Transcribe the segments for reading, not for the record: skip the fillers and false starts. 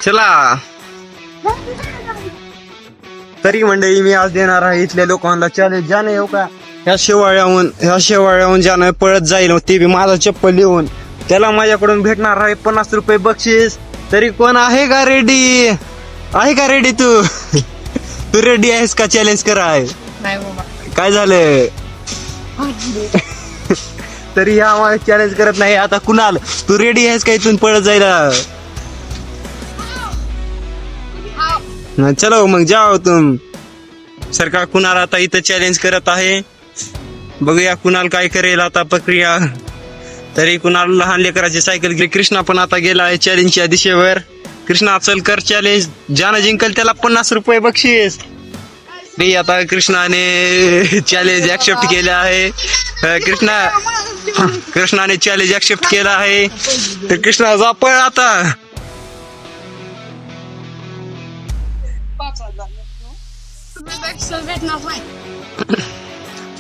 चला तरी मंडळी मी आज देणार आहे इथल्या लोकांना चॅलेंज. ज्याने येऊ का ह्या शेवाळ्याहून ज्यानं पळत जाईल ते बी माझा चप्पल लिहून त्याला माझ्याकडून भेटणार आहे 50 रुपये बक्षीस. तरी कोण आहे का रेडी? आहे का रेडी तू? तू रेडी आहेस का चॅलेंज कराय? काय झालं? तरी ह्या आम्हाला चॅलेंज करत नाही. आता कुणाल तू रेडी आहेस का इथून पळत जायला? चलो मग जाओ तुम. सरकार कुणाल आता इथं चॅलेंज करत आहे. बघूया कुणाल काय करेल आता प्रक्रिया. तरी कुणाल लहान लेकराची सायकल गेली. कृष्णा पण आता गेला आहे चॅलेंजच्या दिशेवर. कृष्णा चल कर चॅलेंज. ज्यानं जिंकल त्याला 50 रुपये बक्षीस. आता कृष्णाने चॅलेंज ऍक्सेप्ट केलं आहे. कृष्णाने चॅलेंज ऍक्सेप्ट केला आहे. तर कृष्णा जा पळ आता.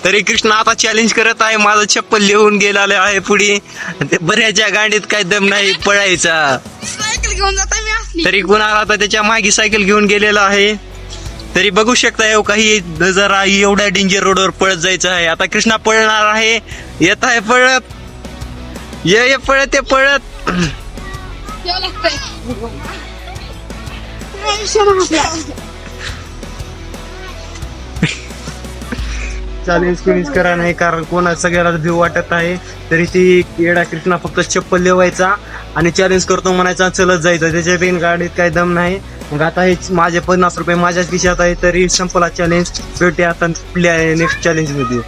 तरी कृष्णा आता चॅलेंज करत आहे. माझं चप्पल लिहून गेलेलं आहे पुढे. ते बऱ्याच्या गाडीत काय दम नाही पळायचा. तरी कुणाला आता त्याच्या मागे सायकल घेऊन गेलेला आहे. तरी बघू शकता काही जरा एवढ्या डेंजर रोडवर पळत जायचं आहे. आता कृष्णा पळणार आहे. येत आहे पळत. ये पळत ये पळत. चॅलेंज कोणीच करा नाही कारण कोणा सगळ्याला भीव वाटत आहे. तरी ती येडा कृष्णा फक्त चप्पल लिवायचा आणि चॅलेंज करतो म्हणायचा चलत जायचं. त्याच्या बिन गाडीत काही दम नाही. मग आता हे माझे 50 रुपये माझ्याच खिशात आहे. तरी संपला चॅलेंज. भेटूया आता नेक्स्ट चॅलेंज मध्ये.